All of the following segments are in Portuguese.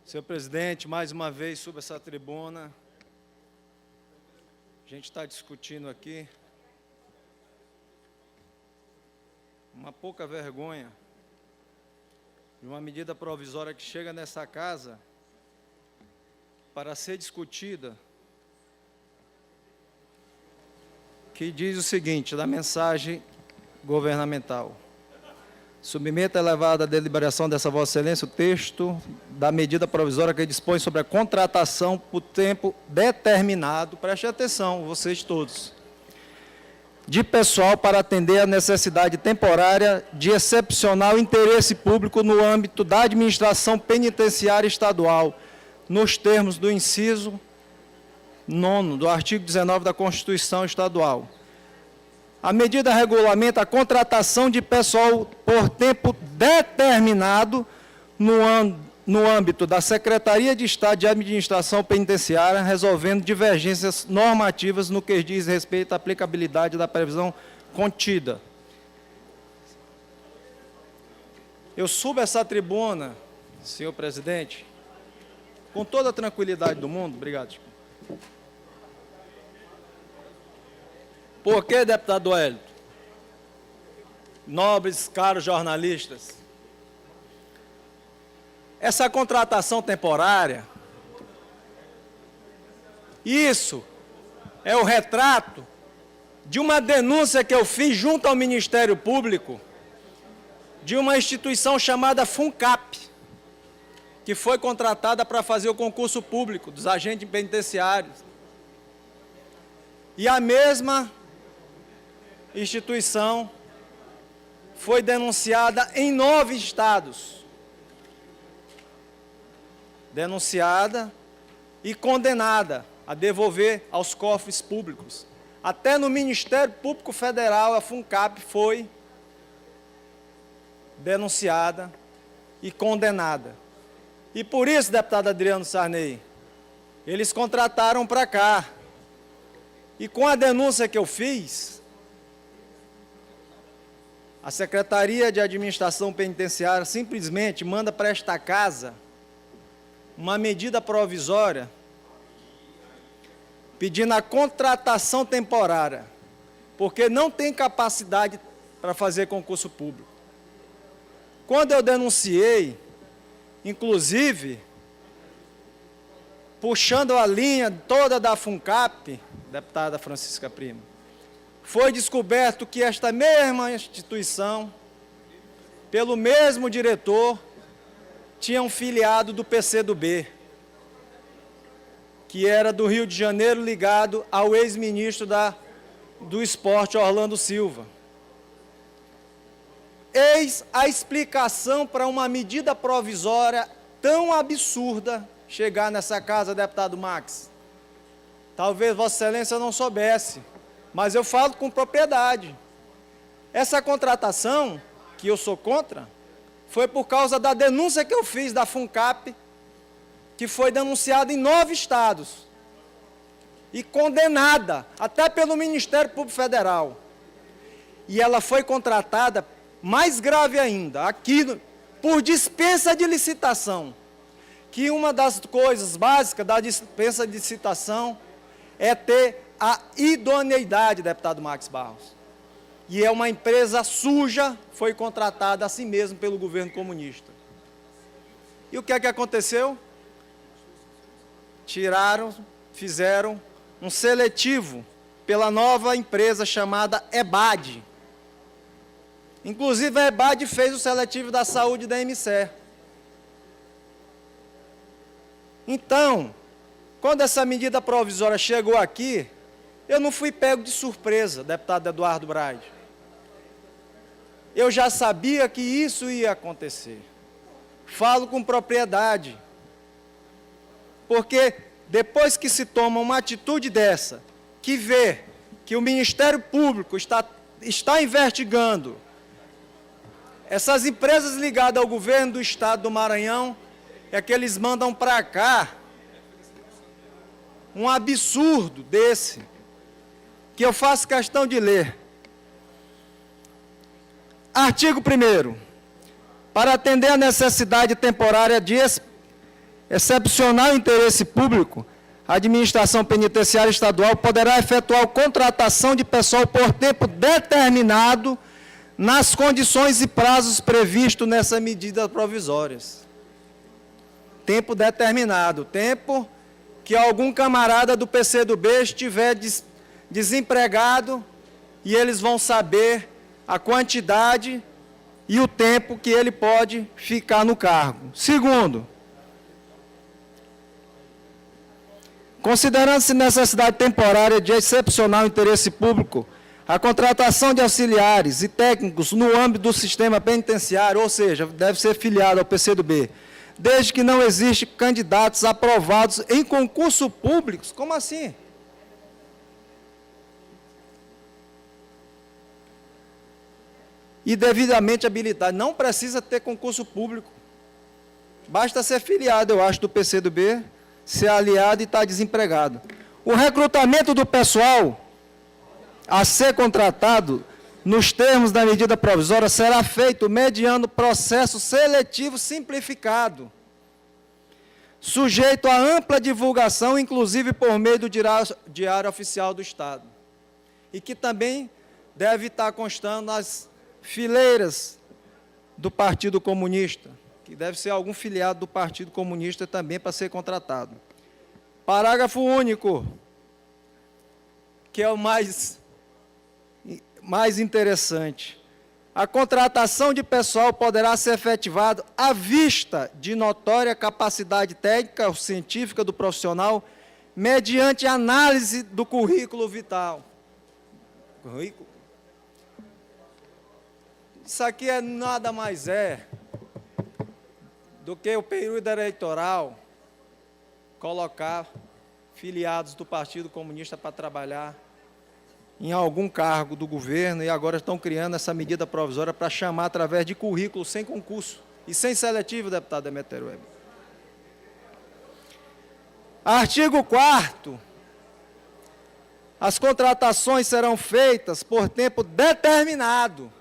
Senhor presidente, mais uma vez subo essa tribuna. A gente está discutindo aqui uma pouca vergonha de uma medida provisória que chega nessa casa para ser discutida, que diz o seguinte, da mensagem governamental. Submeta a elevada deliberação dessa Vossa Excelência o texto da medida provisória que dispõe sobre a contratação por tempo determinado, preste atenção, vocês todos, de pessoal para atender a necessidade temporária de excepcional interesse público no âmbito da administração penitenciária estadual, nos termos do inciso 9º do artigo 19 da Constituição Estadual. A medida regulamenta a contratação de pessoal por tempo determinado no âmbito da Secretaria de Estado de Administração Penitenciária, resolvendo divergências normativas no que diz respeito à aplicabilidade da previsão contida. Eu subo essa tribuna, senhor presidente, com toda a tranquilidade do mundo. Obrigado, Chico. Por que, deputado Wellington? Nobres, caros jornalistas, essa contratação temporária, isso é o retrato de uma denúncia que eu fiz junto ao Ministério Público de uma instituição chamada FUNCAP, que foi contratada para fazer o concurso público dos agentes penitenciários. E a mesma instituição foi denunciada em 9 estados. Denunciada e condenada a devolver aos cofres públicos. Até no Ministério Público Federal, a FUNCAP foi denunciada e condenada. E por isso, deputado Adriano Sarney, eles contrataram para cá. E com a denúncia que eu fiz, a Secretaria de Administração Penitenciária simplesmente manda para esta casa uma medida provisória pedindo a contratação temporária, porque não tem capacidade para fazer concurso público. Quando eu denunciei, inclusive, puxando a linha toda da FUNCAP, deputada Francisca Prima, foi descoberto que esta mesma instituição, pelo mesmo diretor, tinha um filiado do PCdoB, que era do Rio de Janeiro, ligado ao ex-ministro do Esporte, Orlando Silva. Eis a explicação para uma medida provisória tão absurda chegar nessa casa, deputado Max. Talvez Vossa Excelência não soubesse, mas eu falo com propriedade. Essa contratação, que eu sou contra, foi por causa da denúncia que eu fiz da FUNCAP, que foi denunciada em 9 estados e condenada até pelo Ministério Público Federal. E ela foi contratada, mais grave ainda, aqui por dispensa de licitação, que uma das coisas básicas da dispensa de licitação é ter a idoneidade, deputado Max Barros. E é uma empresa suja, foi contratada assim mesmo pelo governo comunista. E o que é que aconteceu? Fizeram um seletivo pela nova empresa chamada EBAD. Inclusive a EBAD fez o seletivo da saúde da MCE. Então, quando essa medida provisória chegou aqui, eu não fui pego de surpresa, deputado Eduardo Braide. Eu já sabia que isso ia acontecer. Falo com propriedade. Porque depois que se toma uma atitude dessa, que vê que o Ministério Público está investigando essas empresas ligadas ao governo do Estado do Maranhão, é que eles mandam para cá um absurdo desse, que eu faço questão de ler. Artigo 1º. Para atender a necessidade temporária de excepcional interesse público, a administração penitenciária estadual poderá efetuar contratação de pessoal por tempo determinado nas condições e prazos previstos nessa medida provisórias. Tempo determinado, tempo que algum camarada do PCdoB estiver desempregado e eles vão saber a quantidade e o tempo que ele pode ficar no cargo. Segundo, considerando-se necessidade temporária de excepcional interesse público, a contratação de auxiliares e técnicos no âmbito do sistema penitenciário, ou seja, deve ser filiado ao PCdoB, desde que não existem candidatos aprovados em concurso público. Como assim? E devidamente habilitado. Não precisa ter concurso público. Basta ser filiado, eu acho, do PCdoB, ser aliado e estar desempregado. O recrutamento do pessoal a ser contratado, nos termos da medida provisória, será feito mediante processo seletivo simplificado, sujeito a ampla divulgação, inclusive por meio do Diário Oficial do Estado, e que também deve estar constando nas fileiras do Partido Comunista, que deve ser algum filiado do Partido Comunista também para ser contratado. Parágrafo único, que é o mais interessante. A contratação de pessoal poderá ser efetivada à vista de notória capacidade técnica ou científica do profissional, mediante análise do currículo vital. Currículo? Isso aqui nada mais do que o período eleitoral colocar filiados do Partido Comunista para trabalhar em algum cargo do governo, e agora estão criando essa medida provisória para chamar através de currículo sem concurso e sem seletivo, deputado Demétrio Weber. Artigo 4º. As contratações serão feitas por tempo determinado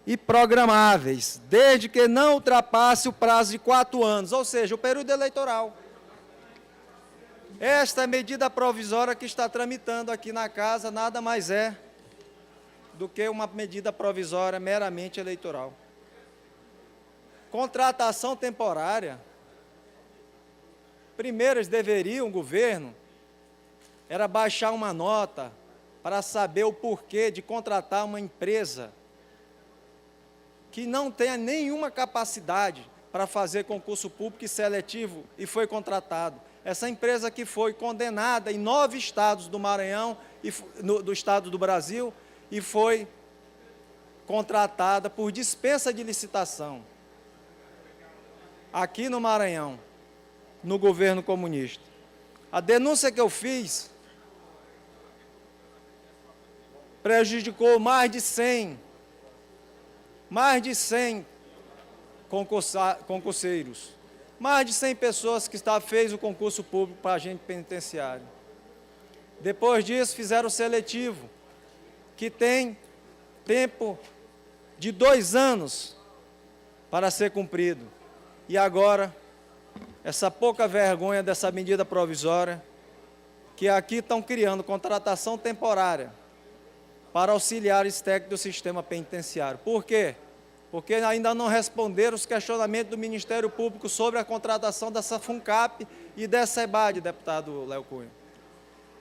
e programáveis, desde que não ultrapasse o prazo de 4 anos, ou seja, o período eleitoral. Esta medida provisória que está tramitando aqui na Casa nada mais é do que uma medida provisória meramente eleitoral. Contratação temporária. Primeiro, eles deveriam, o governo, era baixar uma nota para saber o porquê de contratar uma empresa que não tenha nenhuma capacidade para fazer concurso público e seletivo e foi contratado. Essa empresa que foi condenada em 9 estados do Maranhão, do estado do Brasil, e foi contratada por dispensa de licitação, aqui no Maranhão, no governo comunista. A denúncia que eu fiz prejudicou mais de 100 concurseiros. Mais de 100 pessoas que fez o concurso público para agente penitenciário. Depois disso, fizeram o seletivo, que tem tempo de 2 anos para ser cumprido. E agora, essa pouca vergonha dessa medida provisória, que aqui estão criando contratação temporária para auxiliares técnicos do sistema penitenciário. Por quê? Porque ainda não responderam os questionamentos do Ministério Público sobre a contratação dessa FUNCAP e dessa EBAD, deputado Léo Cunha.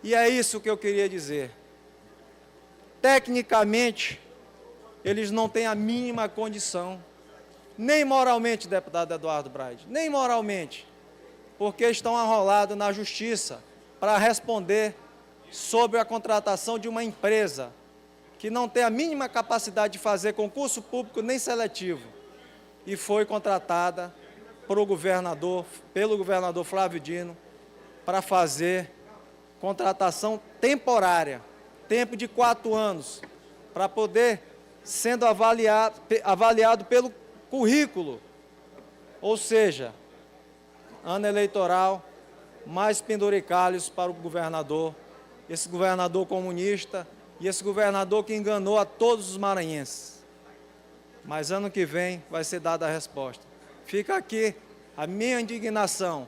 E é isso que eu queria dizer. Tecnicamente, eles não têm a mínima condição, nem moralmente, deputado Eduardo Braide, nem moralmente, porque estão arrolados na justiça para responder sobre a contratação de uma empresa que não tem a mínima capacidade de fazer concurso público nem seletivo, e foi contratada pelo governador Flávio Dino para fazer contratação temporária, tempo de 4 anos, para poder sendo avaliado pelo currículo, ou seja, ano eleitoral, mais penduricalhos para o governador, esse governador comunista, e esse governador que enganou a todos os maranhenses. Mas ano que vem vai ser dada a resposta. Fica aqui a minha indignação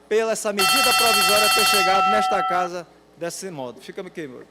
pela essa medida provisória ter chegado nesta casa desse modo. Fica aqui, meu.